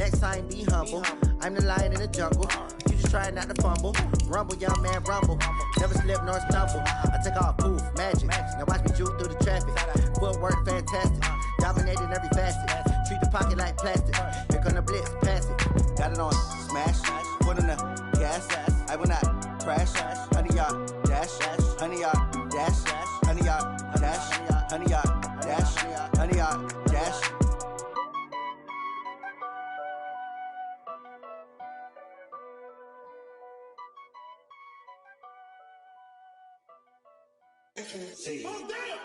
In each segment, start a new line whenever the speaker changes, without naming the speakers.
Next time, be humble. I'm the lion in the jungle. You just try not to fumble. Rumble, young man, rumble. Never slip nor stumble. I take off, poof, magic. Now watch me juke through the traffic. Footwork, fantastic. Dominating every facet. Treat the pocket like plastic. Here come the blitz, pass it. Got it on smash. Put in the gas. I will not crash. 100-yard dash. 100-yard dash. 100-yard dash. 100-yard dash. 100-yard dash. See. Oh, damn!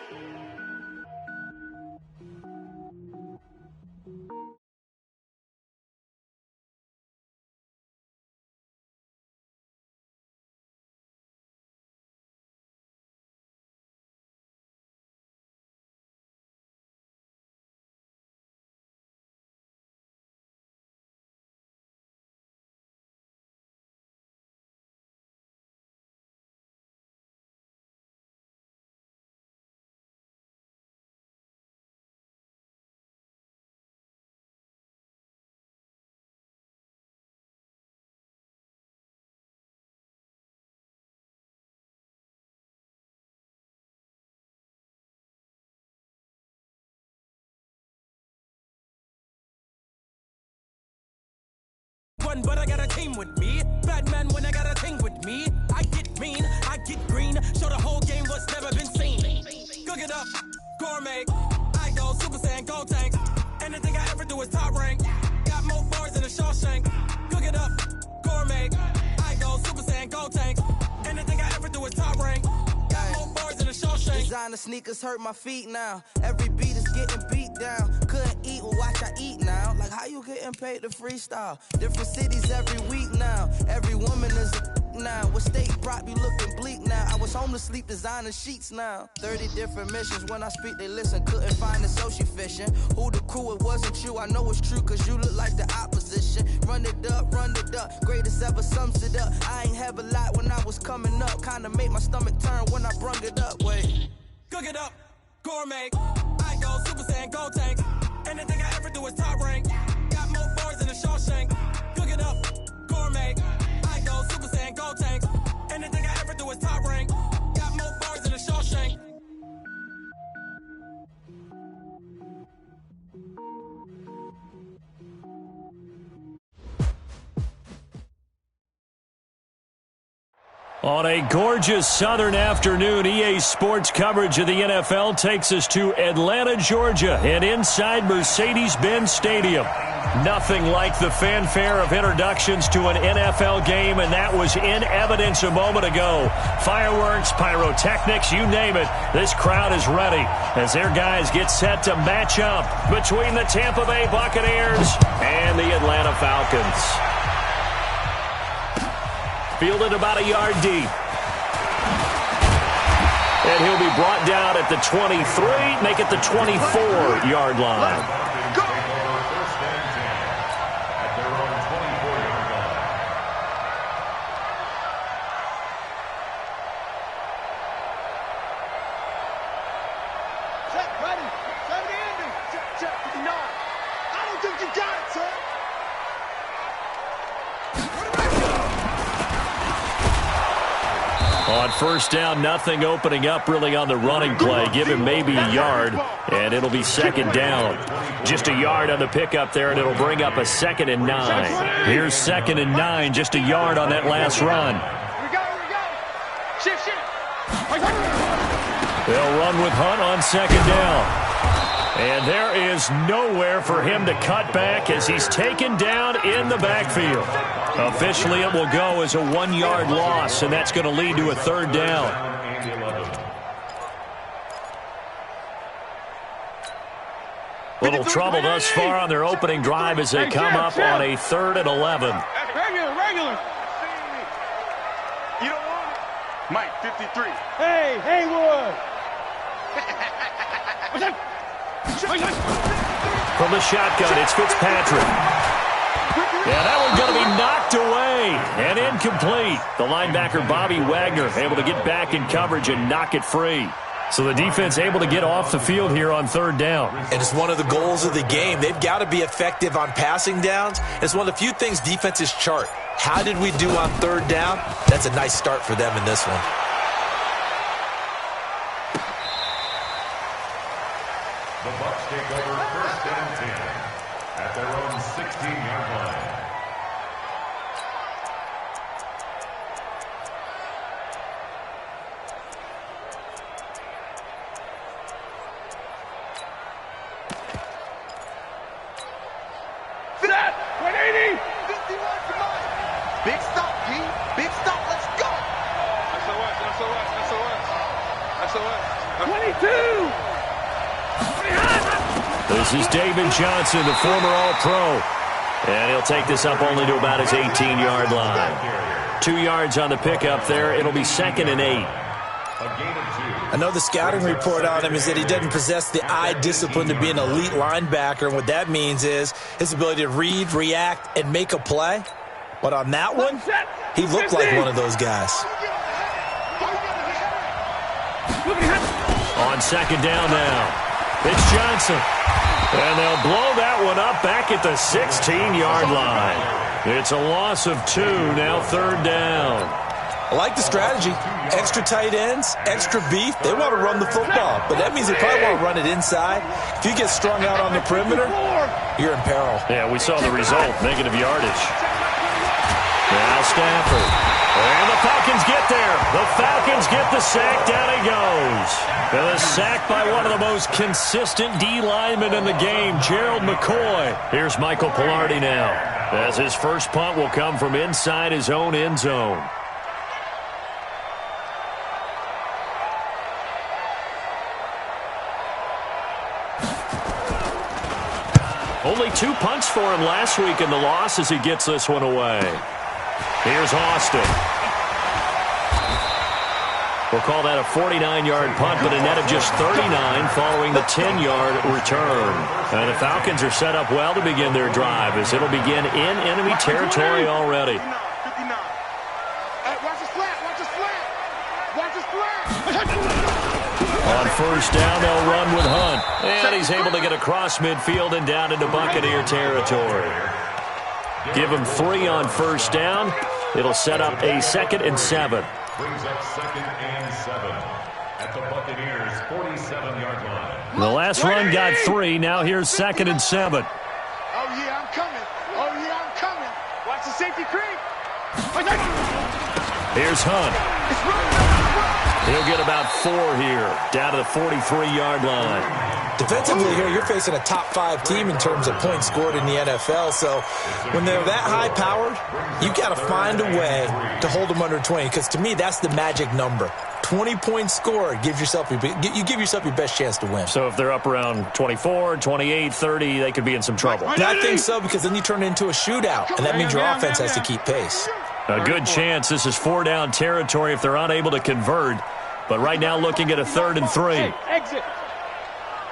But I got a team with me. Bad man when I got a thing with me. I get mean, I get green. Show the whole game what's never been seen. Cook it up, gourmet. I go Super Saiyan, go tank. Anything I ever do is top rank. Got more bars than a Shawshank. Cook it up, gourmet. I go Super Saiyan, go tank. Anything I ever do is top rank. Got more bars than a Shawshank.
Designer sneakers hurt my feet now. Every beat is getting beat down. Couldn't eat, well watch I eat now. Like how you getting paid to freestyle? Different cities every week now. Every woman is a now. What state prop you looking bleak now? I was home to sleep designer sheets now. 30 different missions. When I speak they listen. Couldn't find it so she fishing. Who the crew? It wasn't you. I know it's true cause you look like the opposition. Run it up, run it up. Greatest ever sums it up. I ain't have a lot when I was coming up. Kinda made my stomach turn when I brung it up. Wait.
Cook it up, gourmet. I go Super Saiyan, go tank. Anything I ever do is top rank. Got more bars than a Shawshank. Cook it up, gourmet. I go Super Saiyan, go tank. Anything I ever do is top rank. Got more bars than a Shawshank.
On a gorgeous southern afternoon, EA Sports coverage of the NFL takes us to Atlanta, Georgia, and inside Mercedes-Benz Stadium. Nothing like the fanfare of introductions to an NFL game, and that was in evidence a moment ago. Fireworks, pyrotechnics, you name it. This crowd is ready as their guys get set to match up between the Tampa Bay Buccaneers and the Atlanta Falcons. Fielded about a yard deep. And he'll be brought down at the 23, make it the 24-yard line. On first down, nothing opening up really on the running play. Give him maybe a yard, and it'll be second down. Just a yard on the pickup there, and it'll bring up a 2nd and 9. Here's 2nd and 9, just a yard on that last run.
Here we go. Shift.
They'll run with Hunt on 2nd down. And there is nowhere for him to cut back as he's taken down in the backfield. Officially, it will go as a 1-yard loss, and that's going to lead to a 3rd down. Little trouble thus far on their opening drive as they come up on a 3rd and 11.
Regular.
You don't want it? Mike, 53.
Hey, Haywood.
From the shotgun, it's Fitzpatrick. Yeah, that one's going to be knocked away and incomplete. The linebacker, Bobby Wagner, able to get back in coverage and knock it free. So the defense able to get off the field here on third down.
And it's one of the goals of the game. They've got to be effective on passing downs. It's one of the few things defenses chart. How did we do on third down? That's a nice start for them in this one.
The Bucs take over 1st and 10 at their own 16-yard line.
Set! 180!
50 yards to mine. Big stop, G. Big stop. Let's go.
SOS. 22!
This is David Johnson, the former All-Pro. And he'll take this up only to about his 18-yard line. 2 yards on the pickup there. It'll be 2nd and 8.
I know the scouting report on him is that he doesn't possess the eye discipline to be an elite linebacker, and what that means is his ability to read, react, and make a play. But on that one, he looked like one of those guys.
On 2nd down now. It's Johnson. And they'll blow that one up back at the 16-yard line. It's a loss of 2, now 3rd down.
I like the strategy. Extra tight ends, extra beef. They want to run the football, but that means they probably want to run it inside. If you get strung out on the perimeter, you're in peril.
Yeah, we saw the result, negative yardage. Now Stafford. And the Falcons get there. The Falcons get the sack. Down he goes. And a sack by one of the most consistent D linemen in the game, Gerald McCoy. Here's Michael Pilardi now, as his first punt will come from inside his own end zone. Only 2 punts for him last week in the loss as he gets this one away. Here's Austin. We'll call that a 49-yard punt, but a net of just 39 following the 10-yard return. And the Falcons are set up well to begin their drive as it'll begin in enemy territory already.
59. Hey, watch the slant. Watch the slant. Watch the slant.
On 1st down, they'll run with Hunt. And he's able to get across midfield and down into Buccaneer territory. Give him 3 on 1st down. It'll set up a 2nd and 7.
Brings up 2nd and 7 at the Buccaneers' 47-yard line.
The last run got 3. Now here's 2nd and 7.
Oh, yeah, I'm coming. Oh, yeah, I'm coming. Watch the safety creep.
Here's Hunt. He'll get about 4 here, down to the 43-yard line.
Defensively here, you're facing a top-5 team in terms of points scored in the NFL. So when they're that high-powered, you've got to find a way to hold them under 20. Because to me, that's the magic number. 20 points scored, you give yourself your best chance to win.
So if they're up around 24, 28, 30, they could be in some trouble.
And I think so, because then you turn it into a shootout, and that means your offense has to keep pace.
A good chance this is 4-down territory if they're unable to convert. But right now looking at a 3rd and 3.
Hey, exit.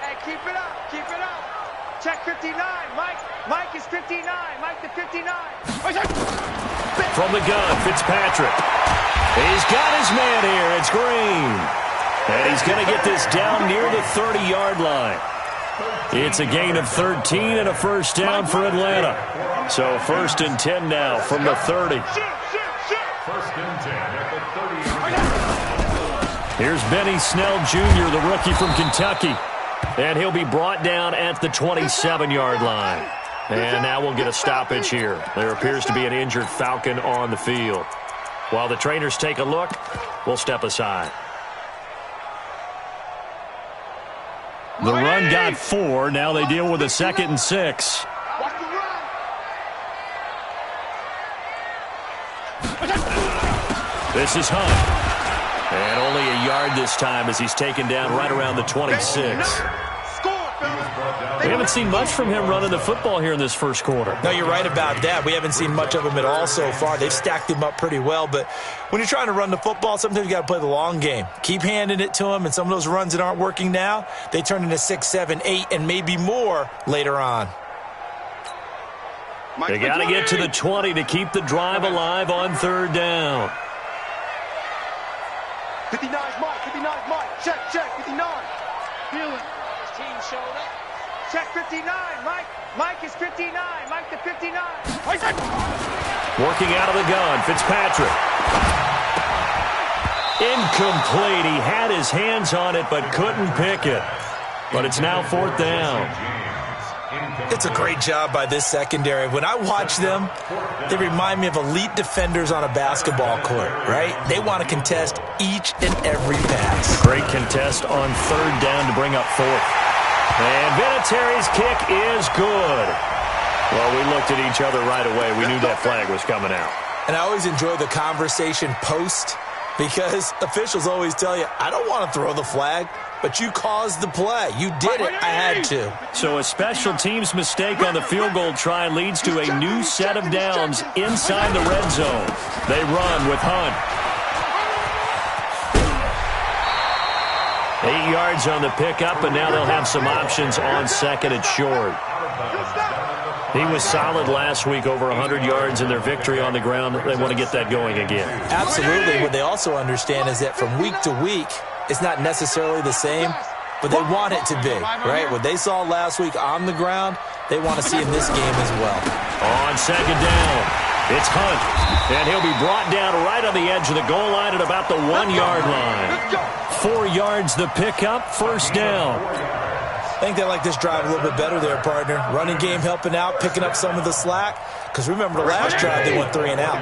Hey, keep it up. Keep it up. Check 59. Mike is 59. Mike the 59.
From the gun, Fitzpatrick. He's got his man here. It's Green. And he's going to get this down near the 30-yard line. It's a gain of 13 and a 1st down for Atlanta. So 1st and 10 now from the 30.
1st and 10 at the 30-yard line.
Here's Benny Snell Jr., the rookie from Kentucky. And he'll be brought down at the 27-yard line. And now we'll get a stoppage here. There appears to be an injured Falcon on the field. While the trainers take a look, we'll step aside. The run got 4. Now they deal with a 2nd and 6. This is Hunt. And only a yard this time as he's taken down right around the 26. We haven't seen much from him running the football here in this first quarter.
No, you're right about that. We haven't seen much of him at all so far. They've stacked him up pretty well, but when you're trying to run the football, sometimes you got to play the long game. Keep handing it to him, and some of those runs that aren't working now, they turn into 6, 7, 8, and maybe more later on.
They got to get to the 20 to keep the drive alive on 3rd down.
59's Mike. 59's Mike, check, 59. Feel it. Team shoulder. Check 59, Mike. Mike is 59. Mike to 59.
Working out of the gun, Fitzpatrick. Incomplete. He had his hands on it but couldn't pick it. But it's now 4th down.
It's a great job by this secondary. When I watch them, they remind me of elite defenders on a basketball court, right? They want to contest each and every pass.
Great contest on 3rd down to bring up 4th. And Vinatieri's kick is good. Well, we looked at each other right away. We knew that flag was coming out.
And I always enjoy the conversation post because officials always tell you, I don't want to throw the flag, but you caused the play. You did it. I had to.
So a special teams mistake on the field goal try leads to a new set of downs inside the red zone. They run with Hunt. 8 yards on the pickup, and now they'll have some options on 2nd and short. He was solid last week, over 100 yards in their victory on the ground. They want to get that going again.
Absolutely. What they also understand is that from week to week, it's not necessarily the same, but they want it to be, right? What they saw last week on the ground, they want to see in this game as well.
On 2nd down, it's Hunt, and he'll be brought down right on the edge of the goal line at about the 1-yard line. 4 yards the pickup, 1st down.
I think they like this drive a little bit better there, partner. Running game helping out, picking up some of the slack. Because remember the last drive, they went 3 and out.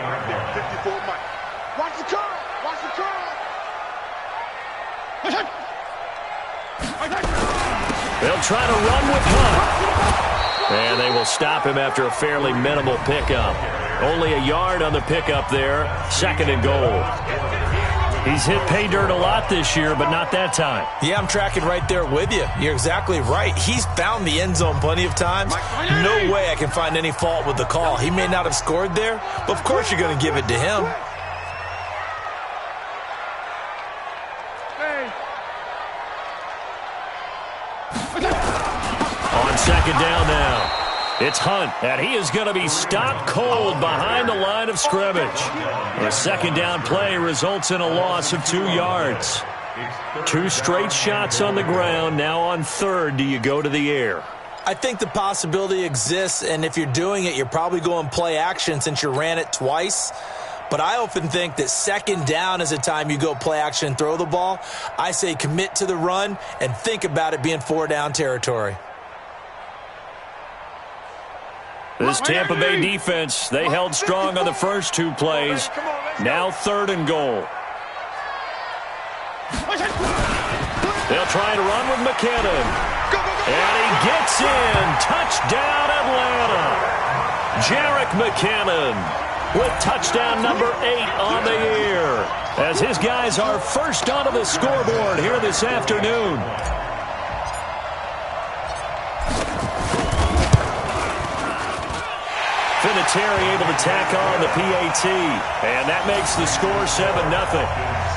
Watch the curl. Watch the curl.
They'll try to run with Hunt. And they will stop him after a fairly minimal pickup. Only a yard on the pickup there. 2nd and goal. He's hit pay dirt a lot this year, but not that time.
Yeah, I'm tracking right there with you. You're exactly right. He's found the end zone plenty of times. No way I can find any fault with the call. He may not have scored there, but of course you're going to give it to him.
On 2nd down now. It's Hunt, and he is going to be stopped cold behind the line of scrimmage. The 2nd down play results in a loss of 2 yards. 2 straight shots on the ground. Now on 3rd, do you go to the air?
I think the possibility exists, and if you're doing it, you're probably going play action since you ran it twice. But I often think that 2nd down is a time you go play action and throw the ball. I say commit to the run and think about it being 4-down territory.
This Tampa Bay defense, they held strong on the first 2 plays. Now 3rd and goal. They'll try to run with McKinnon. And he gets in. Touchdown, Atlanta. Jerick McKinnon with touchdown number 8 on the year, as his guys are first onto the scoreboard here this afternoon. Vinatieri able to tack on the PAT, and that makes the score 7-0.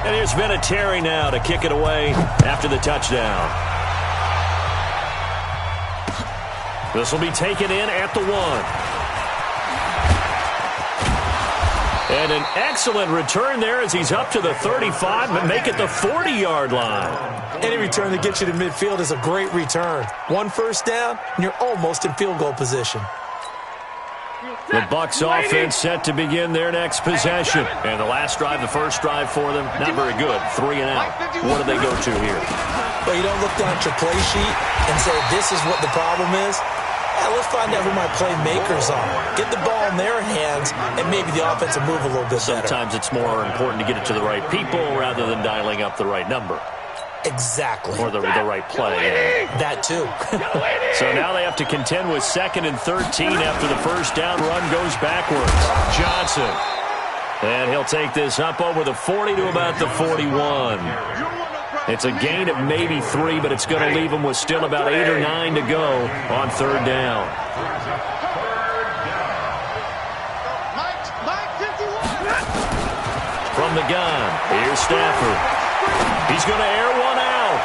And here's Vinatieri now to kick it away after the touchdown. This will be taken in at the 1. And an excellent return there as he's up to the 35 and make it the 40-yard line.
Any return that gets you to midfield is a great return. 1 first down, and you're almost in field goal position.
The Bucs offense set to begin their next possession. And the last drive, the first drive for them, not very good. 3 and out. What do they go to here?
Well, you don't look down at your play sheet and say, this is what the problem is. Yeah, let's find out who my playmakers are. Get the ball in their hands, and maybe the offense will move a little bit better.
Sometimes it's more important to get it to the right people rather than dialing up the right number.
Exactly.
Or the right play.
That too.
So now they have to contend with 2nd and 13 after the first down run goes backwards. Johnson. And he'll take this up over the 40 to about the 41. It's a gain of maybe 3, but it's going to leave them with still about 8 or 9 to go on 3rd down. From the gun, here's Stafford. He's going to air one out.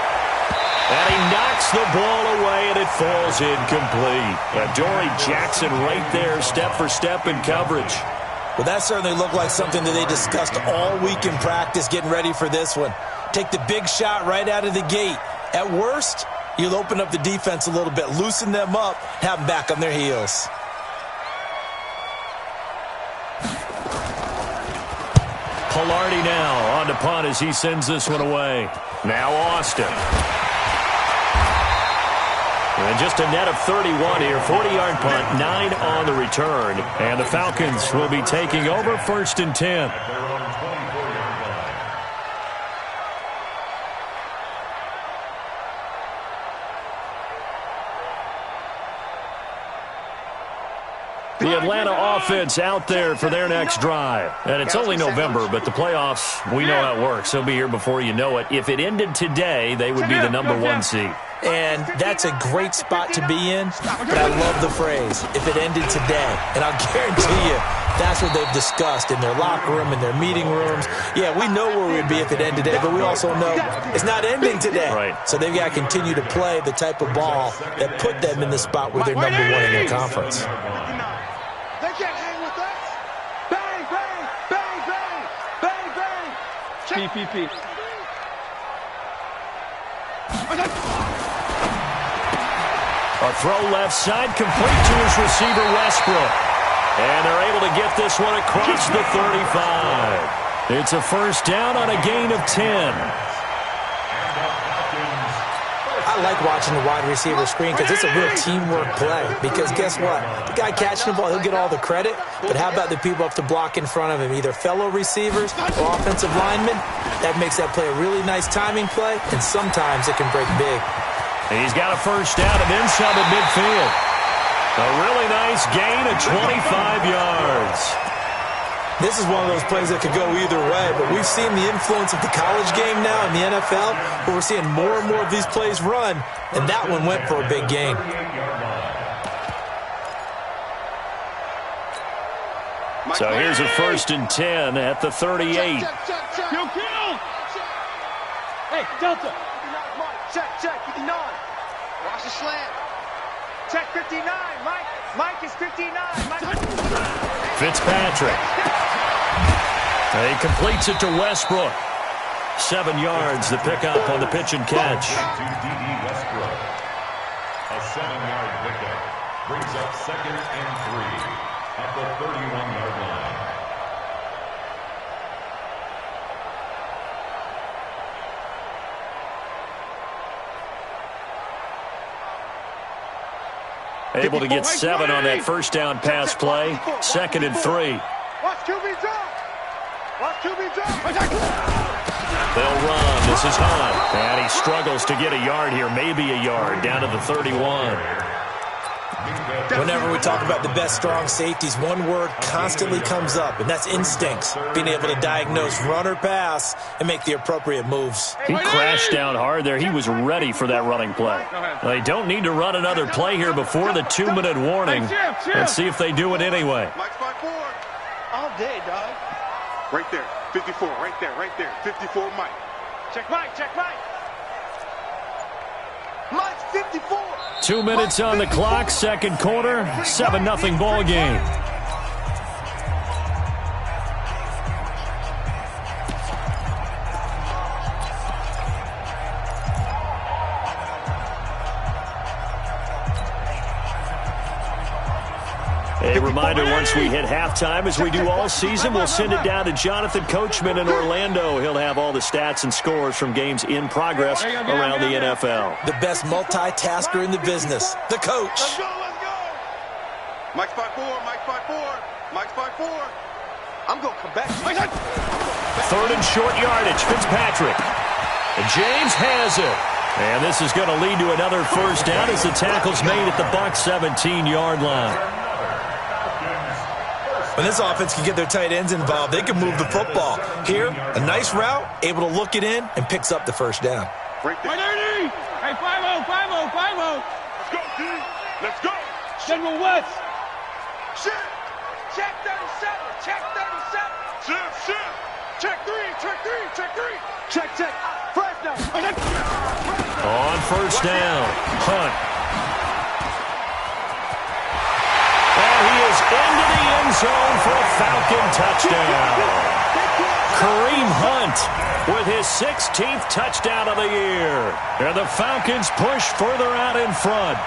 And he knocks the ball away, and it falls incomplete. Adoree Jackson right there, step for step in coverage.
Well, that certainly looked like something that they discussed all week in practice getting ready for this one. Take the big shot right out of the gate. At worst, you'll open up the defense a little bit, loosen them up, have them back on their heels.
Pilardi now on to punt as he sends this one away. Now Austin. And just a net of 31 here. 40-yard punt, 9 on the return. And the Falcons will be taking over 1st and 10. The Atlanta offense out there for their next drive. And it's only November, but the playoffs, we know how it works. They'll be here before you know it. If it ended today, they would be the number 1 seed.
And that's a great spot to be in, but I love the phrase, if it ended today. And I'll guarantee you, that's what they've discussed in their locker room, in their meeting rooms. Yeah, we know where we'd be if it ended today, but we also know it's not ending today.
Right.
So they've got to continue to play the type of ball that put them in the spot where they're number 1 in their conference.
They can't hang with us. Bang, bang, bang, bang, bang, bang. PPP.
A throw left side, complete to his receiver, Westbrook. And they're able to get this one across the 35. It's a first down on a gain of 10.
I like watching the wide receiver screen because it's a real teamwork play. Because guess what? The guy catching the ball, he'll get all the credit. But how about the people up to block in front of him, either fellow receivers or offensive linemen? That makes that play a really nice timing play, and sometimes it can break big.
He's got a first down and then some at midfield. A really nice gain of 25 yards.
This is one of those plays that could go either way, but we've seen the influence of the college game now in the NFL, where we're seeing more and more of these plays run, and that one went for a big gain.
So here's a 1st and 10 at the 38.
Kill. Hey, Delta. Check, 59. Watch the slant. Check 59, Mike. Mike is 59. Mike.
Fitzpatrick. He completes it to Westbrook. 7 yards, the pickup on the pitch and catch.
Westbrook. A 7-yard pickup brings up 2nd and 3 at the 31-yard line.
Able to get 7 on that first down pass play. 2nd and 3.
Watch QB drop. Watch QB drop.
They'll run. This is Hunt. And he struggles to get a yard here. Maybe a yard. Down to the 31.
Whenever we talk about the best strong safeties, one word constantly comes up, and that's instincts. Being able to diagnose run or pass and make the appropriate moves.
He crashed down hard there. He was ready for that running play. They don't need to run another play here before the 2-minute warning. Let's see if they do it anyway.
Mike's 5-4. All day, dog. Right there. 54. Right there. 54, Mike. Check Mike. Mike's 54.
2 minutes on the clock, second quarter, 7-0 ball game. A reminder, once we hit halftime, as we do all season, we'll send it down to Jonathan Coachman in Orlando. He'll have all the stats and scores from games in progress around the NFL.
The best multitasker in the business, the coach.
Let's go. Mike's 5-4. Mike's 5-4. I'm going to come back.
3rd and short yardage, Fitzpatrick. And James has it. And this is going to lead to another first down as the tackle's made at the Bucs 17-yard line.
When this offense can get their tight ends involved, they can move the football. Here, a nice route, able to look it in, and picks up the first down.
Right there. Hey, 5-0. Let's go, D. Let's go. General West. Shit. Check 37. Shit. Check 3. Check. First down.
On first down. Hunt. And he is into the end zone for a Falcon touchdown. Kareem Hunt with his 16th touchdown of the year. And the Falcons push further out in front.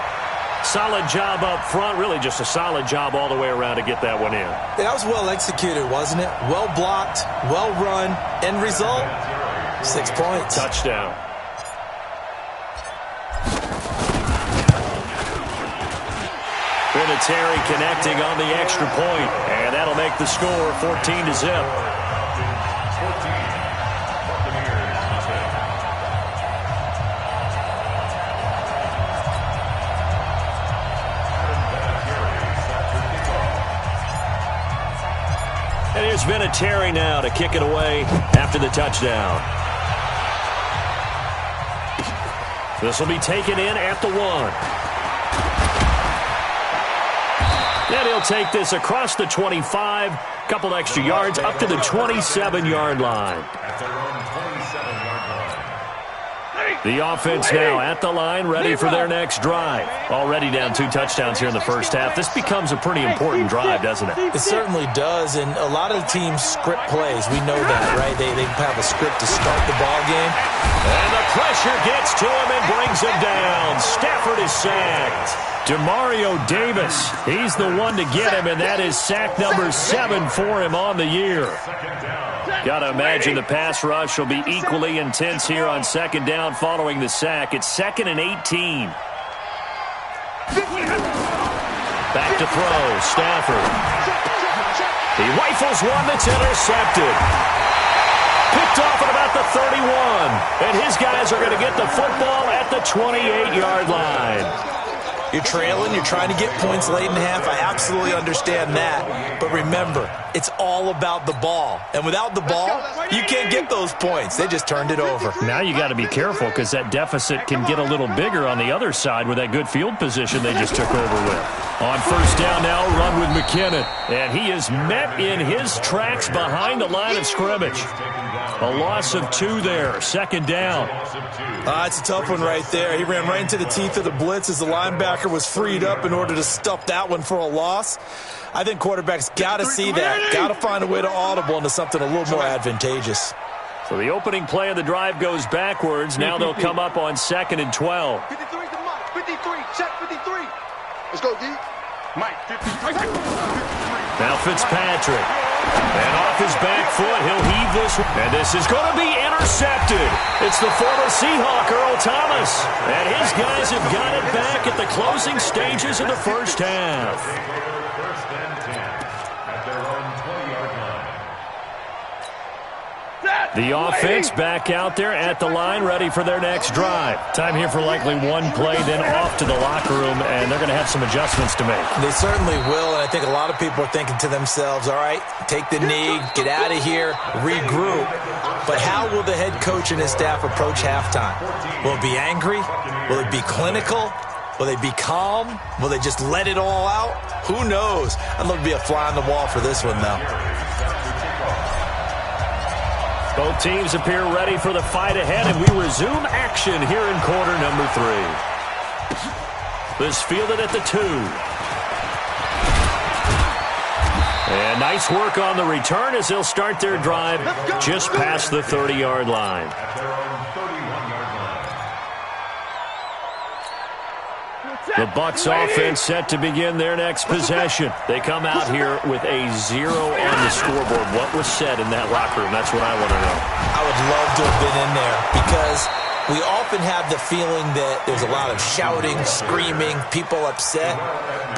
Solid job up front. Really just a solid job all the way around to get that one in.
Yeah, that was well executed, wasn't it? Well blocked, well run. End result, 6 points.
Touchdown. Vinatieri connecting on the extra point, and that'll make the score 14-0. And here's Vinatieri now to kick it away after the touchdown. This will be taken in at the 1. And he'll take this across the 25, couple extra yards up to the 27-yard line. The offense now at the line, ready for their next drive. Already down 2 touchdowns here in the first half. This becomes a pretty important drive, doesn't it?
It certainly does, and a lot of the teams script plays. We know that, right? They have a script to start the ball game.
And the pressure gets to him and brings him down. Stafford is sacked. Demario Davis, he's the one to get him, and that is sack number 7 for him on the year. Got to imagine the pass rush will be equally intense here on second down following the sack. It's 2nd and 18. Back to throw, Stafford. He rifles one that's intercepted. Picked off at about the 31. And his guys are going to get the football at the 28-yard line.
You're trailing, you're trying to get points late in the half. I absolutely understand that. But remember, it's all about the ball. And without the ball, you can't get those points. They just turned it over.
Now you got to be careful because that deficit can get a little bigger on the other side with that good field position they just took over with. On first down now, run with McKinnon. And he is met in his tracks behind the line of scrimmage. A loss of 2 there, second down.
It's a tough one right there. He ran right into the teeth of the blitz as the linebacker was freed up in order to stuff that one for a loss. I think quarterbacks got to see that, got to find a way to audible into something a little more advantageous.
So the opening play of the drive goes backwards. Now they'll come up on 2nd and 12.
53 to Mike. 53. Check 53. Let's go, D. Mike, 53.
Now Fitzpatrick. And off his back foot, he'll heave this. And this is going to be intercepted. It's the former Seahawk, Earl Thomas. And his guys have got it back at the closing stages of the first half.
First and 10 at their own 20-yard line.
The offense back out there at the line, ready for their next drive. Time here for likely one play, then off to the locker room, and they're going to have some adjustments to make.
They certainly will, and I think a lot of people are thinking to themselves, all right, take the knee, get out of here, regroup. But how will the head coach and his staff approach halftime? Will it be angry? Will it be clinical? Will they be calm? Will they just let it all out? Who knows? I'd love to be a fly on the wall for this one, though.
Both teams appear ready for the fight ahead, and we resume action here in quarter number 3. This fielded at the 2. And nice work on the return as they'll start their drive just past the 30-yard line. The Bucs offense set to begin their next possession. They come out here with a 0 on the scoreboard. What was said in that locker room? That's what I want to know.
I would love to have been in there because we often have the feeling that there's a lot of shouting, screaming, people upset.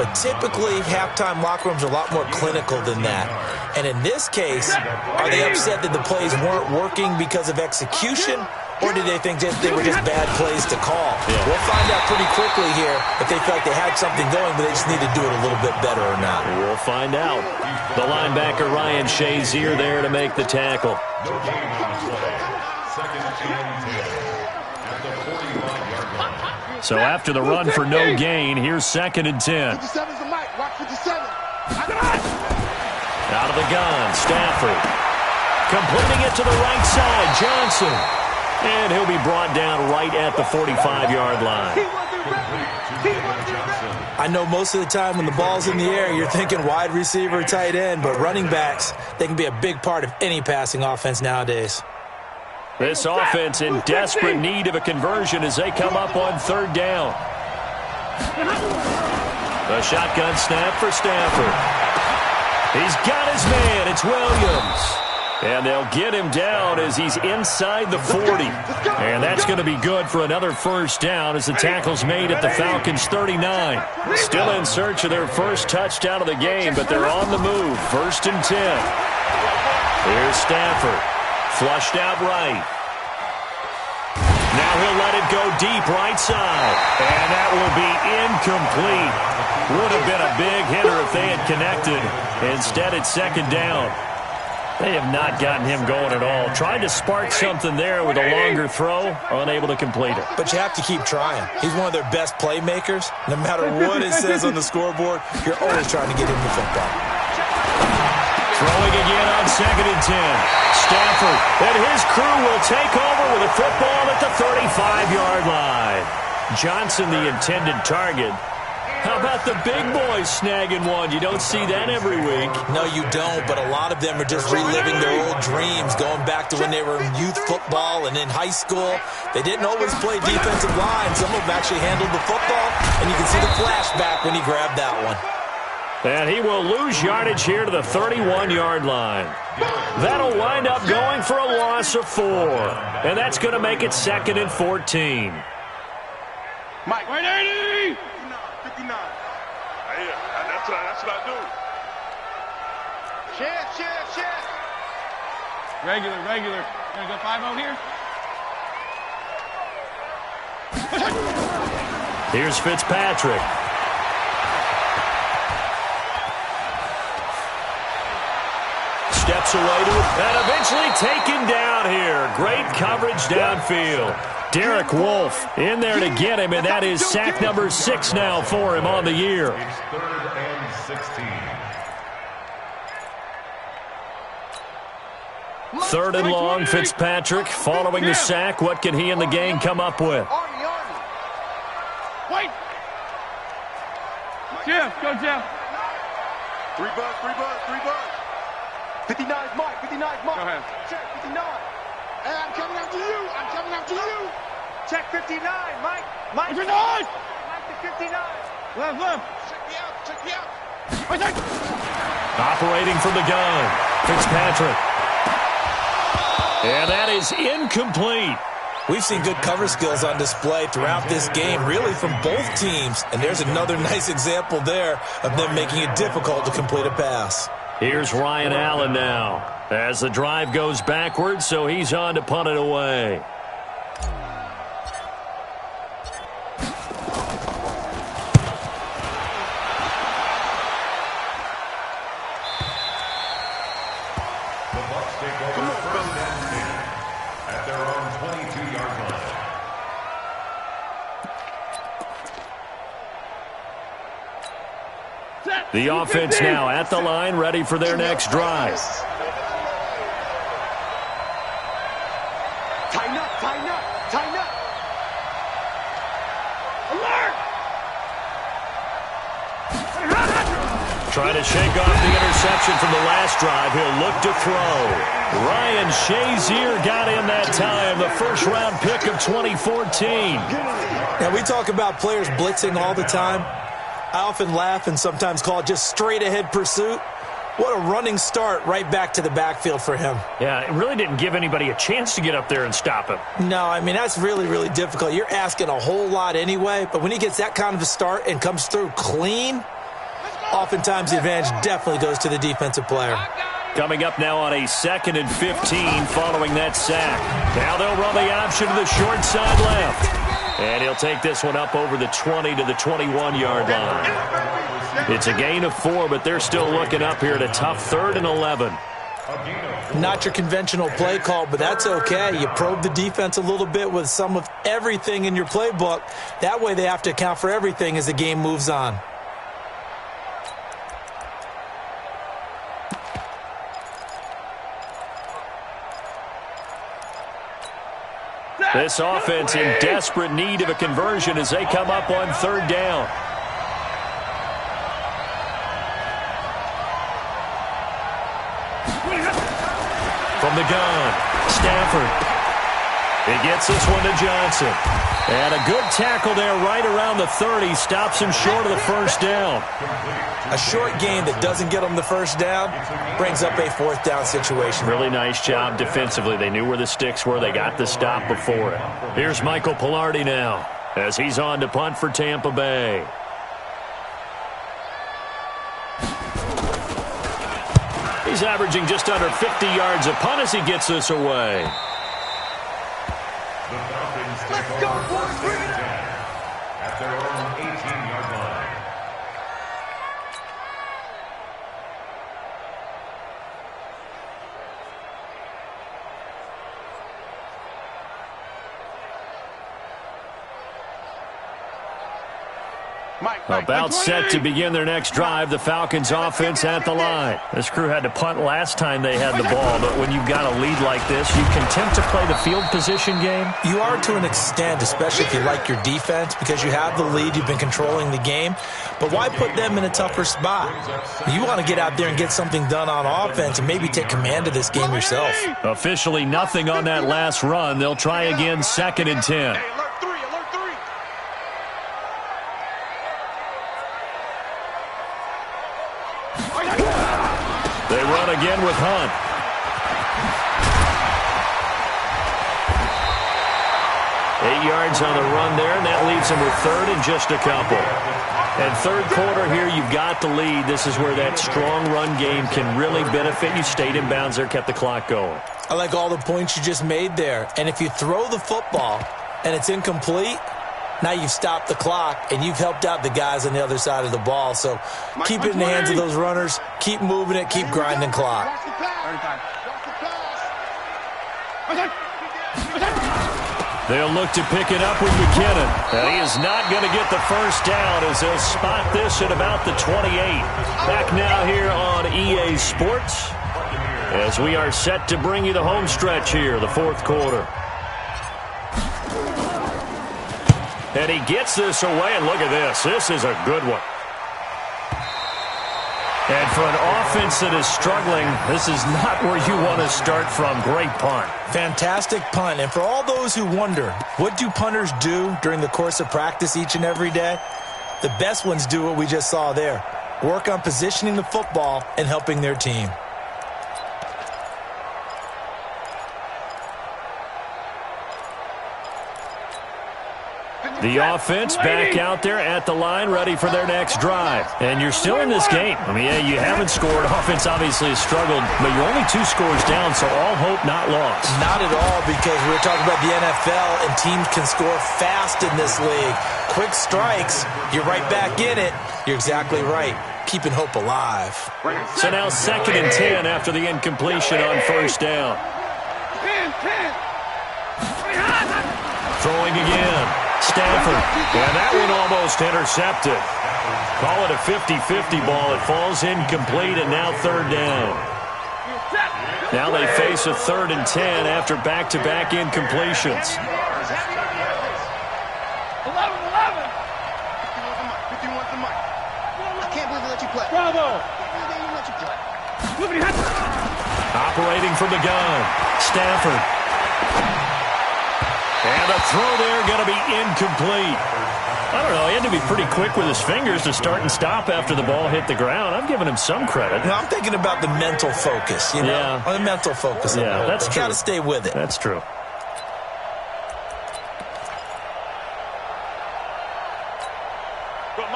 But typically, halftime locker rooms are a lot more clinical than that. And in this case, are they upset that the plays weren't working because of execution? Or did they think they were just bad plays to call? Yeah. We'll find out pretty quickly here if they felt like they had something going, but they just need to do it a little bit better or not.
We'll find out. The linebacker, Ryan Shazier, there to make the tackle. So after the run for no gain, here's 2nd and 10.
57's the mic. Rock 57.
Out of the gun, Stafford. Completing it to the right side, Johnson. And he'll be brought down right at the 45-yard line.
I know most of the time when the ball's in the air, you're thinking wide receiver, tight end, but running backs, they can be a big part of any passing offense nowadays.
This offense in desperate need of a conversion as they come up on third down. A shotgun snap for Stafford. He's got his man. It's Williams. And they'll get him down as he's inside the 40. And that's going to be good for another first down as the tackle's made at the Falcons' 39. Still in search of their first touchdown of the game, but they're on the move. 1st and 10. Here's Stafford. Flushed out right. Now he'll let it go deep right side. And that will be incomplete. Would have been a big hitter if they had connected. Instead, it's 2nd down. They have not gotten him going at all. Tried to spark something there with a longer throw, unable to complete it.
But you have to keep trying. He's one of their best playmakers. No matter what it says on the scoreboard, you're always trying to get him the football.
Throwing again on 2nd and 10. Stafford and his crew will take over with a football at the 35-yard line. Johnson, the intended target. How about the big boys snagging one? You don't see that every week.
No, you don't, but a lot of them are just reliving their old dreams, going back to when they were in youth football and in high school. They didn't always play defensive line. Some of them actually handled the football, and you can see the flashback when he grabbed that one.
And he will lose yardage here to the 31-yard line. That'll wind up going for a loss of 4. And that's going to make it 2nd and 14.
Mike, 180! 59. Yeah, that's what I do. Shift. Regular. Gonna go 5-0 here?
Here's Fitzpatrick. Steps away to it, and eventually taken down here. Great coverage downfield. Derek Wolfe in there to get him, and that is sack number 6 now for him on the year.
It's 3rd and 16.
3rd and long, Fitzpatrick following the sack. What can he and the gang come up with?
Wait! Jeff, go Jeff. 3 bucks. 59's Mike. Go ahead. Check 59. Hey, I'm coming after you. Check 59, Mike. 59. Mike to 59. Left. Check me out.
Operating from the gun, Fitzpatrick. And that is incomplete.
We've seen good cover skills on display throughout this game, really from both teams. And there's another nice example there of them making it difficult to complete a pass.
Here's Ryan Allen now as the drive goes backwards, so he's on to punt it away.
The Bucs take over 1st and 10 at their own 22-yard line.
The offense now at the line, ready for their next drive.
Tighten up. Alert!
Trying to shake off the interception from the last drive. He'll look to throw. Ryan Shazier got in that time, the first-round pick of 2014.
Now, we talk about players blitzing all the time. I often laugh and sometimes call it just straight-ahead pursuit. What a running start right back to the backfield for him.
Yeah, it really didn't give anybody a chance to get up there and stop him.
No, I mean, that's really, really difficult. You're asking a whole lot anyway, but when he gets that kind of a start and comes through clean, oftentimes the advantage definitely goes to the defensive player.
Coming up now on a 2nd and 15 following that sack. Now they'll run the option to the short side left. And he'll take this one up over the 20 to the 21-yard line. It's a gain of 4, but they're still looking up here at a tough 3rd and 11.
Not your conventional play call, but that's okay. You probe the defense a little bit with some of everything in your playbook. That way they have to account for everything as the game moves on.
This offense in desperate need of a conversion as they come up on third down. From the gun, Stafford. He gets this one to Johnson. And a good tackle there right around the 30. Stops him short of the first down.
A short gain that doesn't get them the first down brings up a fourth down situation.
Really nice job defensively. They knew where the sticks were. They got the stop before it. Here's Michael Pilardi now as he's on to punt for Tampa Bay. He's averaging just under 50 yards a punt as he gets this away.
Let's go, boys! Bring it up! At their own 18-yard line.
About set to begin their next drive, the Falcons offense at the line. This crew had to punt last time they had the ball, but when you've got a lead like this, you content to play the field position game?
You are to an extent, especially if you like your defense, because you have the lead, you've been controlling the game. But why put them in a tougher spot? You want to get out there and get something done on offense and maybe take command of this game yourself.
Officially nothing on that last run. They'll try again, 2nd and 10. They run again with Hunt. Eight yards on the run there, and that leaves them with third and just a couple. And third quarter here, you've got the lead. This is where that strong run game can really benefit you. Stayed in bounds there, kept the clock going.
I like all the points you just made there. And if you throw the football and it's incomplete, now you've stopped the clock, and you've helped out the guys on the other side of the ball. So keep it in the hands of those runners. Keep moving it. Keep grinding clock.
They'll look to pick it up with McKinnon. And he is not going to get the first down as they'll spot this at about the 28. Back now here on EA Sports as we are set to bring you the home stretch here, the fourth quarter. And he gets this away, and look at this. This is a good one. And for an offense that is struggling, this is not where you want to start from. Great punt.
Fantastic punt. And for all those who wonder, what do punters do during the course of practice each and every day? The best ones do what we just saw there. Work on positioning the football and helping their team.
The offense back out there at the line, ready for their next drive. And you're still in this game. I mean, yeah, you haven't scored. Offense obviously has struggled, but you're only 2 scores down, so all hope not lost.
Not at all, because we're talking about the NFL, and teams can score fast in this league. Quick strikes, you're right back in it. You're exactly right. Keeping hope alive.
So now 2nd and 10 after the incompletion on first down. Throwing again. Stafford, and that one almost intercepted. Call it a 50-50 ball. It falls incomplete, and now third down. Now they face a 3rd and 10 after back-to-back incompletions.
51 to Mike. I can't believe they let you play. Bravo.
Operating from the gun, Stafford. And a throw there going to be incomplete. I don't know. He had to be pretty quick with his fingers to start and stop after the ball hit the ground. I'm giving him some credit.
No, I'm thinking about the mental focus, you know?
Yeah.
The mental focus.
Yeah, that's true.
Got to stay with it.
That's true.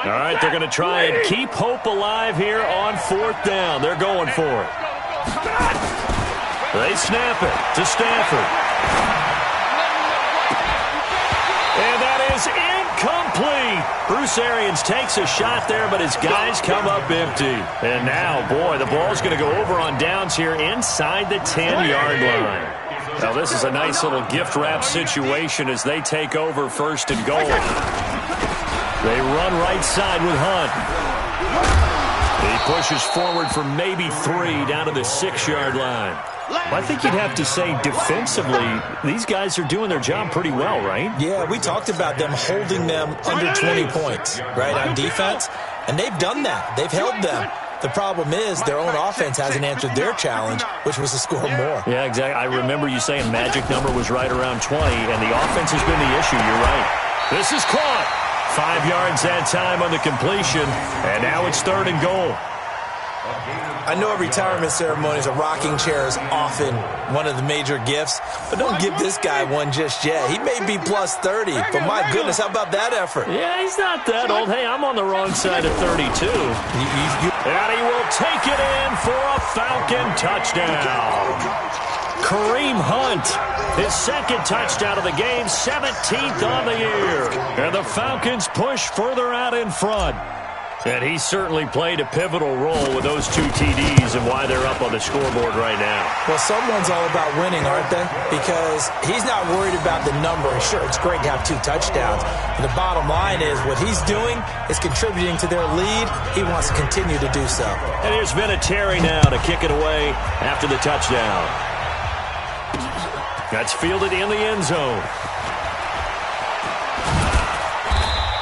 All right, they're going to try and keep hope alive here on 4th down. They're going for it. They snap it to Stafford. And that is incomplete. Bruce Arians takes a shot there, but his guys come up empty. And now, boy, the ball's going to go over on downs here inside the 10-yard line. Now, this is a nice little gift wrap situation as they take over 1st and goal. They run right side with Hunt. He pushes forward for maybe 3 down to the 6-yard line. Well, I think you'd have to say defensively, these guys are doing their job pretty well, right?
Yeah, we talked about them holding them under 20 points, right, on defense. And they've done that. They've held them. The problem is their own offense hasn't answered their challenge, which was to score more.
Yeah, exactly. I remember you saying magic number was right around 20, and the offense has been the issue. You're right. This is caught. 5 yards that time on the completion, and now it's 3rd and goal.
I know a retirement ceremony is a rocking chair is often one of the major gifts, but don't give this guy one just yet. He may be plus 30, but my goodness, how about that effort?
Yeah, he's not that old. Hey, I'm on the wrong side of 32. And he will take it in for a Falcon touchdown. Kareem Hunt, his 2nd touchdown of the game, 17th on the year. And the Falcons push further out in front. And he certainly played a pivotal role with those 2 TDs and why they're up on the scoreboard right now.
Well, someone's all about winning, aren't they? Because he's not worried about the number. Sure, it's great to have 2 touchdowns. But the bottom line is what he's doing is contributing to their lead. He wants to continue to do so.
And here's Vinatieri now to kick it away after the touchdown. That's fielded in the end zone.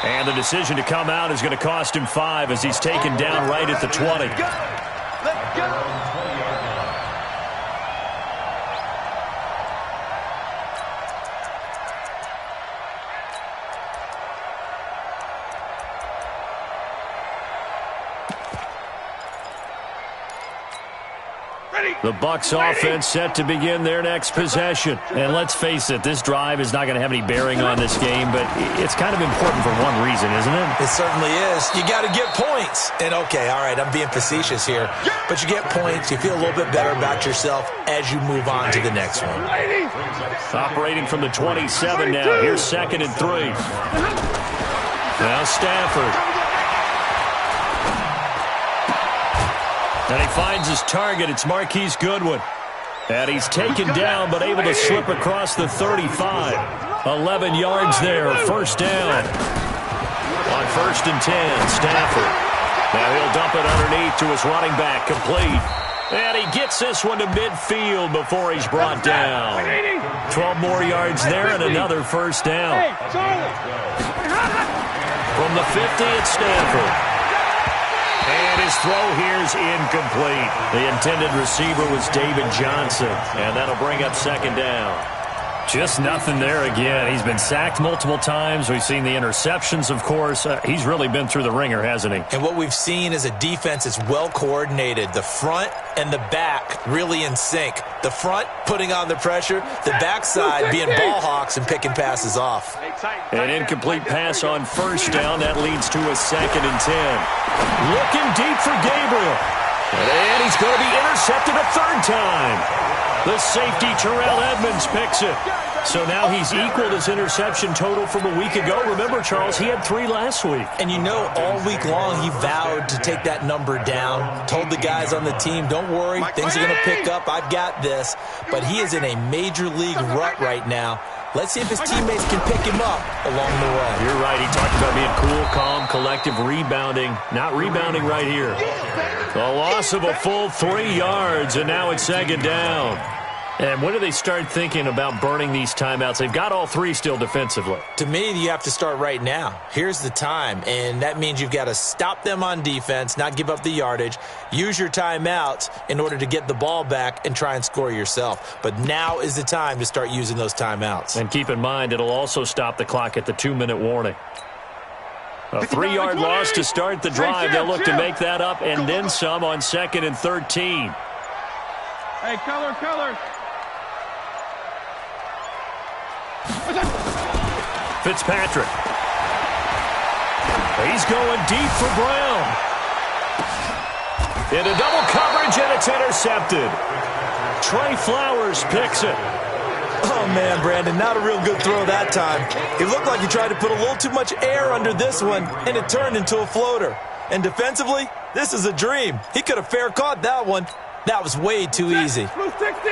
And the decision to come out is going to cost him 5 as he's taken down right at the 20.
Let's go.
The Bucs offense set to begin their next possession. And let's face it, this drive is not going to have any bearing on this game, but it's kind of important for one reason, isn't it?
It certainly is. You got to get points. And okay, all right, I'm being facetious here, but you get points, you feel a little bit better about yourself as you move on to the next one.
Operating from the 27 now. Here's 2nd and 3. Now Stafford. And he finds his target. It's Marquise Goodwin. And he's taken down, but able to slip across the 35. 11 yards there, 1st down. On 1st and 10, Stafford. Now he'll dump it underneath to his running back, complete. And he gets this one to midfield before he's brought down. 12 more yards there and another 1st down. From the 50, it's Stafford. And his throw here's incomplete. The intended receiver was David Johnson, and that'll bring up 2nd down. Just nothing there again. He's been sacked multiple times. We've seen the interceptions, of course. He's really been through the ringer, hasn't he?
And what we've seen is a defense that's well coordinated. The front and the back really in sync. The front putting on the pressure, the backside being ball hawks and picking passes off.
An incomplete pass on 1st down. That leads to a 2nd and 10. Looking deep for Gabriel. And he's going to be intercepted a 3rd time. The safety, Terrell Edmonds, picks it. So now he's equaled his interception total from a week ago. Remember, Charles, he had 3 last week.
And you know, all week long he vowed to take that number down. Told the guys on the team, don't worry, things are going to pick up. I've got this. But he is in a major league rut right now. Let's see if his teammates can pick him up along the way.
You're right. He talked about being cool, calm, collective, rebounding. Not rebounding right here. The loss of a full 3 yards, and now it's 2nd down. And when do they start thinking about burning these timeouts? They've got all 3 still defensively.
To me, you have to start right now. Here's the time, and that means you've got to stop them on defense, not give up the yardage, use your timeouts in order to get the ball back and try and score yourself. But now is the time to start using those timeouts.
And keep in mind, it'll also stop the clock at the 2-minute warning. A 3-yard loss to start the drive. They'll look to make that up and then some on 2nd and 13.
Hey, color.
Fitzpatrick. He's going deep for Brown. Into double coverage, and it's intercepted. Trey Flowers picks it.
Oh, man, Brandon, not a real good throw that time. It looked like he tried to put a little too much air under this one, and it turned into a floater. And defensively, this is a dream. He could have fair caught that one. That was way too easy.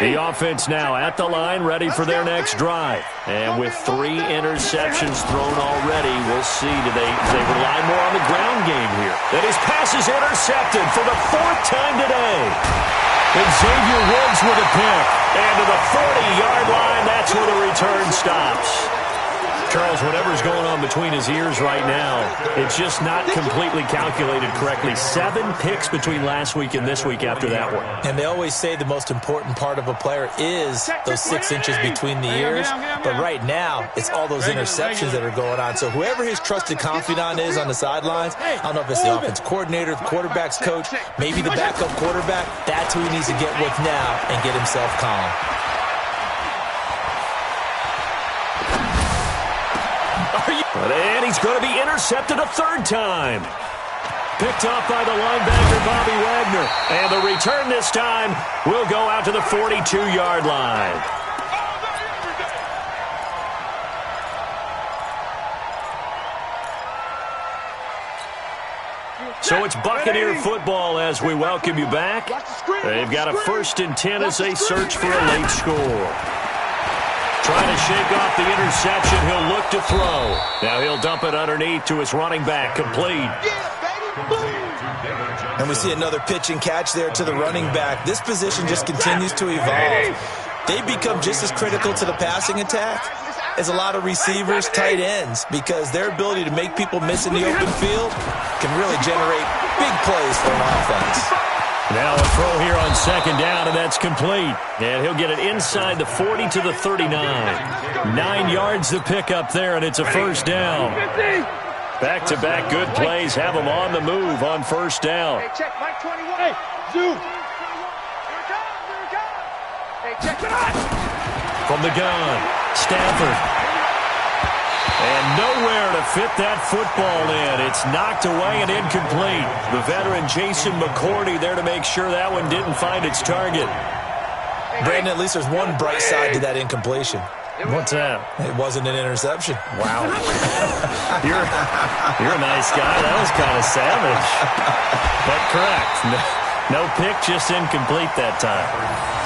The offense now at the line, ready for their next drive. And with 3 interceptions thrown already, we'll see. Do they rely more on the ground game here? That his pass is intercepted for the 4th time today. Xavier Woods with a pick. And to the 40-yard line, that's where the return stops. Charles, whatever's going on between his ears right now, it's just not completely calculated correctly. 7 picks between last week and this week after that one.
And they always say the most important part of a player is those 6 inches between the ears. But right now, it's all those interceptions that are going on. So whoever his trusted confidant is on the sidelines, I don't know if it's the offense coordinator, the quarterback's coach, maybe the backup quarterback, that's who he needs to get with now and get himself calm.
And he's going to be intercepted a 3rd time. Picked off by the linebacker, Bobby Wagner. And the return this time will go out to the 42-yard line. So it's Buccaneer football as we welcome you back. They've got a 1st and 10 as they search for a late score. Trying to shake off the interception. He'll look to throw. Now he'll dump it underneath to his running back. Complete.
And we see another pitch and catch there to the running back. This position just continues to evolve. They become just as critical to the passing attack as a lot of receivers, tight ends, because their ability to make people miss in the open field can really generate big plays for an offense.
Now a throw here on 2nd down, and that's complete. And he'll get it inside the 40 to the 39. 9 yards to pick up there, and it's a 1st down. Back-to-back good plays have them on the move on 1st down.
Hey, check, Mike 21. Hey, zoom. Hey, check it out.
From the gun, Stafford. And nowhere to fit that football in. It's knocked away and incomplete. The veteran Jason McCourty there to make sure that one didn't find its target.
Brandon, at least there's one bright side to that incompletion.
What's that?
It wasn't an interception.
Wow. You're a nice guy. That was kind of savage. But correct. No pick, just incomplete that time.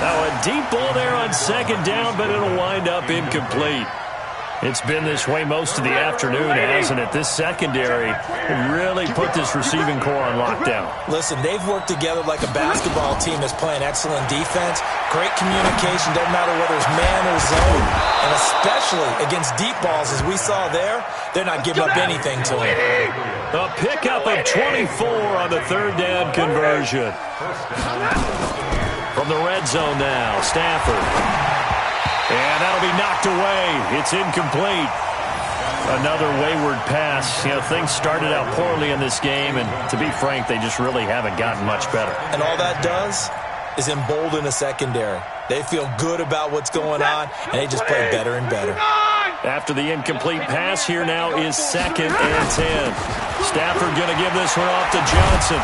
Now a deep ball there on 2nd down, but it'll wind up incomplete. It's been this way most of the afternoon, hasn't it? This secondary really put this receiving core on lockdown.
Listen, they've worked together like a basketball team that's playing excellent defense. Great communication, doesn't matter whether it's man or zone. And especially against deep balls, as we saw there, they're not giving up anything to him.
A pickup of 24 on the 3rd down conversion. From the red zone now, Stafford. And that'll be knocked away. It's incomplete. Another wayward pass. You know, things started out poorly in this game, and to be frank, they just really haven't gotten much better.
And all that does is embolden the secondary. They feel good about what's going on, and they just play better and better.
After the incomplete pass, here now is 2nd and 10. Stafford going to give this one off to Johnson.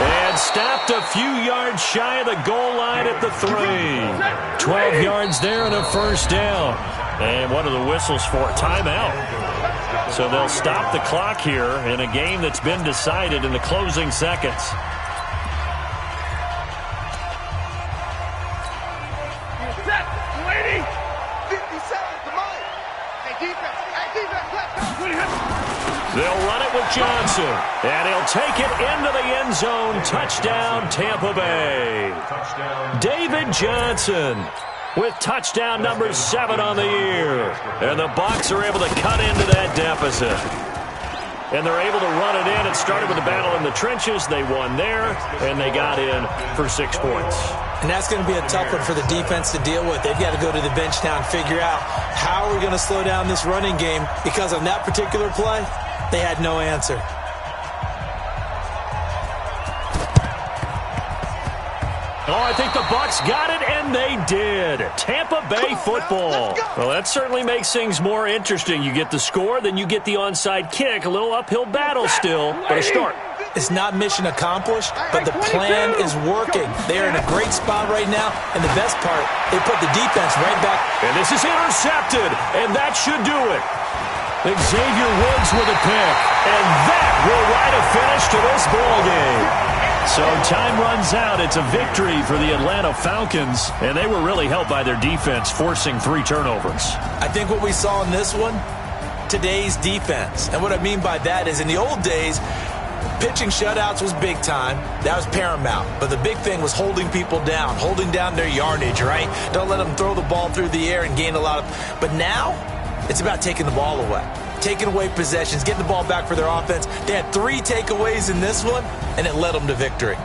And stopped a few yards shy of the goal line at the 3. 12 yards there and a 1st down. And what are the whistles for? Timeout. So they'll stop the clock here in a game that's been decided in the closing seconds. They'll run it with Johnson, and he'll take it into the end zone. Touchdown, Tampa Bay. David Johnson with touchdown number 7 on the year. And the Bucs are able to cut into that deficit. And they're able to run it in. It started with a battle in the trenches. They won there, and they got in for 6 points.
And that's going to be a tough one for the defense to deal with. They've got to go to the bench now and figure out how are we going to slow down this running game, because on that particular play, they had no answer.
Oh, I think the Bucs got it, and they did. Tampa Bay football. Well, that certainly makes things more interesting. You get the score, then you get the onside kick. A little uphill battle still, but a start.
It's not mission accomplished, but the plan is working. They are in a great spot right now, and the best part, they put the defense right back.
And this is intercepted, and that should do it. Xavier Woods with a pick, and that will write a finish to this ball game. So time runs out. It's a victory for the Atlanta Falcons, and they were really helped by their defense, forcing 3 turnovers.
I think what we saw in this one, today's defense. And what I mean by that is in the old days, pitching shutouts was big time. That was paramount. But the big thing was holding people down, holding down their yardage, right? Don't let them throw the ball through the air and gain a lot of... But now, it's about taking the ball away. Taking away possessions, getting the ball back for their offense. They had 3 takeaways in this one, and it led them to victory.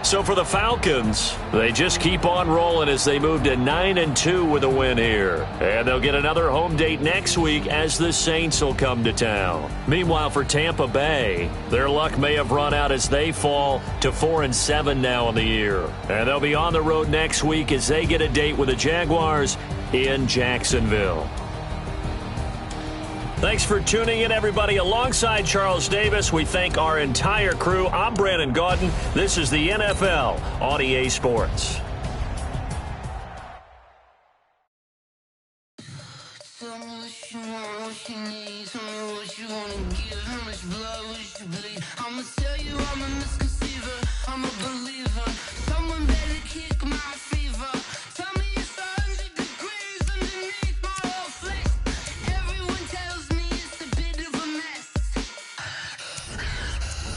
So for the Falcons, they just keep on rolling as they move to 9-2 with a win here. And they'll get another home date next week as the Saints will come to town. Meanwhile, for Tampa Bay, their luck may have run out as they fall to 4-7 now in the year. And they'll be on the road next week as they get a date with the Jaguars in Jacksonville. Thanks for tuning in, everybody. Alongside Charles Davis, we thank our entire crew. I'm Brandon Gaudin. This is the NFL on EA Sports.
Tell me what you want, what you need. Tell me what you want to give. How much blood would you bleed? I'ma tell you I'm a misconceiver. I'm a believer. Someone better kick my fever. Tell me it's 100 degrees underneath my whole flesh. Everyone tells me it's a bit of a mess.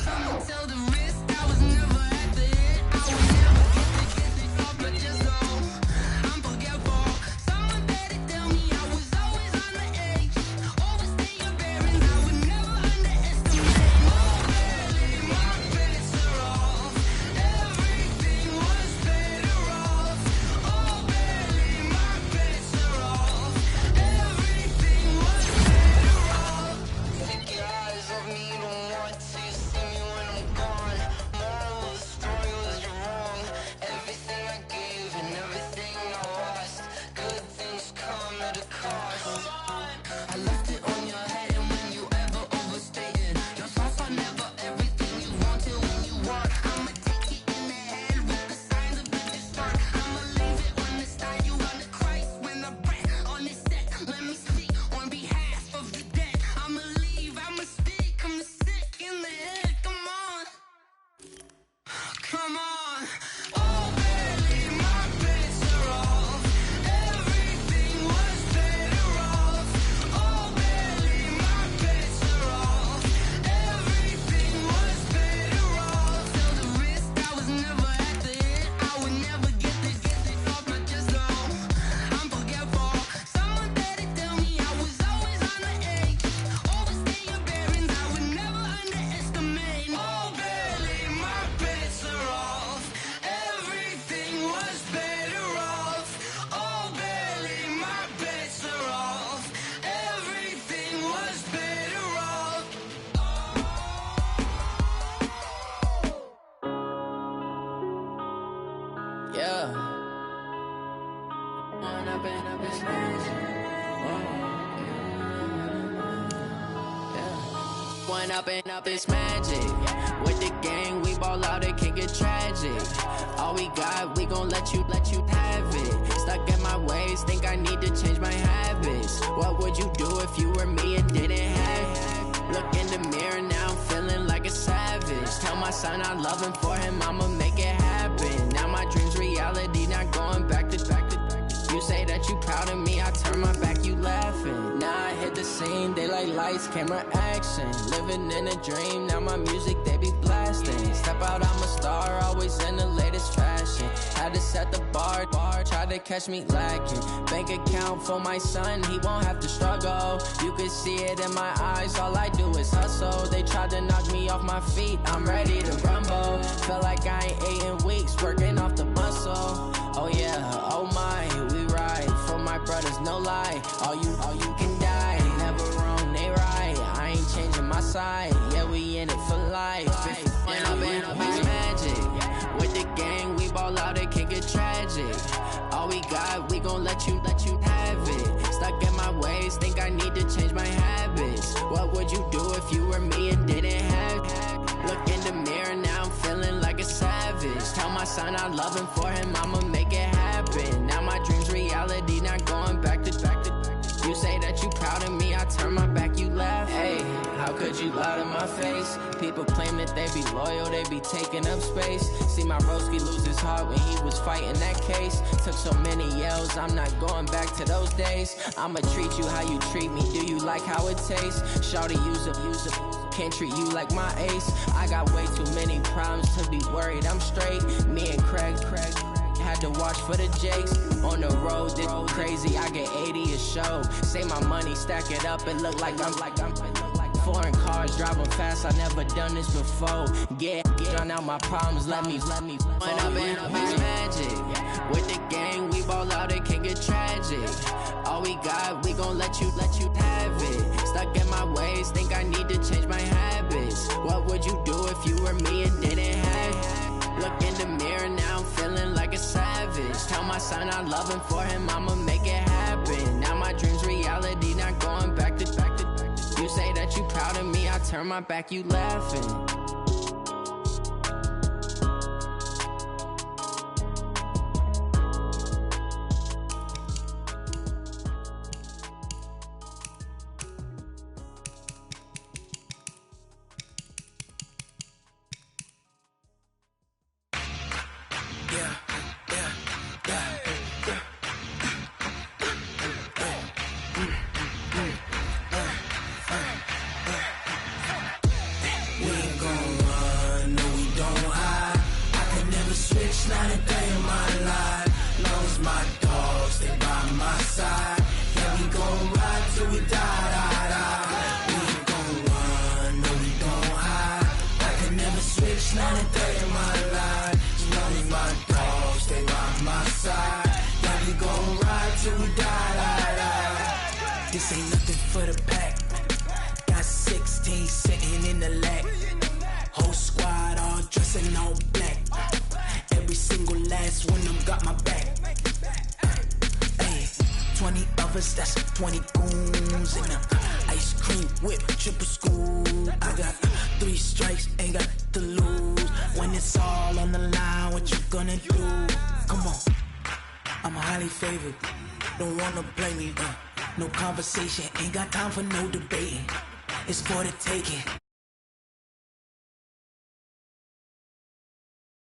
I'ma tell the risk I was never at the end. I would never get the top, but just know I'm forgetful. Someone better tell me I was always on the edge. Overstay your bearings, I would never underestimate. Oh, barely, my bets are off. Everything was better off. Oh, barely, my bets are off. Everything was better off. Take your eyes off me, don't want to see me when I'm gone. Moral of the story was you're wrong. Everything I gave and everything I lost. Good things come at a cost. I left it on your head, and when you ever overstay it, your thoughts are never everything you wanted when you want. I'ma take it in the head with the signs of a distort. I'ma leave it on the side, you on the Christ when the breath on this set. Let me speak on behalf of the dead. I'ma leave, I'ma speak, I'm sick in the head. Come on, come on. Oh, barely, my bets are off. Everything was better off. Oh, barely, my bets are off. Everything was better off. Till the risk, I was never at the end. I would never get this off, but just know I'm forgetful. Someone better tell me I was always on the edge. Overstay your bearings, I would never underestimate. Oh, barely, my bets are off. Everything was better off. Oh, barely, my bets are off. Everything was better off. Yeah. When I've been up this When up it's magic. With the gang, we ball out, it can get tragic. All we got, we gon' let you have it. Stuck in my ways, think I need to change my habits. What would you do if you were me and didn't have it? Look in the mirror, now I'm feeling like a savage. Tell my son I love him, for him I'ma make it happen. Now my dream's reality, not going back to. You say that you proud of me, I turn my back, you laughing. Now I hit the scene, they like lights, camera, action. Living in a dream, now my music, they be blasting. Step out, I'm a star, always in the latest fashion. Had to set the bar, try to catch me lacking. Bank account for my son, he won't have to struggle. You can see it in my eyes, all I do is hustle. They tried to knock me off my feet, I'm ready to rumble. Feel like I ain't ate in weeks, working off the muscle. Oh yeah, oh my, we ride for my brothers, no lie. All you can die, never wrong, they right. I ain't changing my side, yeah, we in it for life. When I've been up, it's magic. With the gang, we ball out, it can get tragic. All we got, we gon' let you have it. Stuck in my ways, think I need to change my habits. What would you do if you were me and didn't have it? Look in the mirror, now I'm feeling like a savage. Tell my son I love him, for him I'ma make it happen. Now my dream's reality, not going back to. You say that you proud of me, I turn my back, you laugh. Hey, how could you lie to my face? face. People claim that they be loyal, they be taking up space. See my broski lose his heart when he was fighting that case. Took so many yells, I'm not going back to those days. I'ma treat you how you treat me, do you like how it tastes? Shawty, use up, can't treat you like my ace. I got way too many problems to be worried, I'm straight. Me and Craig had to watch for the Jakes. On the road, this crazy, I get 80 a show. Say my money, stack it up, it look like I'm foreign cars, driving fast, I never done this before. Get drown out my problems, let me Went up in this magic. With the gang, we ball out, it can get tragic. All we got, we gon' let you have it. Stuck in my ways, think I need to change my habits. What would you do if you were me and didn't have it? Look in the mirror now, I'm feeling like a savage. Tell my son I love him, for him I'ma make it happen. Now my dream's reality, not going back to. You say that you proud of me, I turn my back, you laughing.
This ain't nothing for the pack. Got 16 sitting in the lap. Whole squad all dressing all black. Every single last one of them got my back. Hey, 20 of us, that's 20 goons in the ice cream whip, triple school. I got 3 strikes, ain't got to lose. When it's all on the line, what you gonna do? Come on, I'm highly favored. Don't wanna blame me, no conversation, ain't got time for no debating. It's for the taking.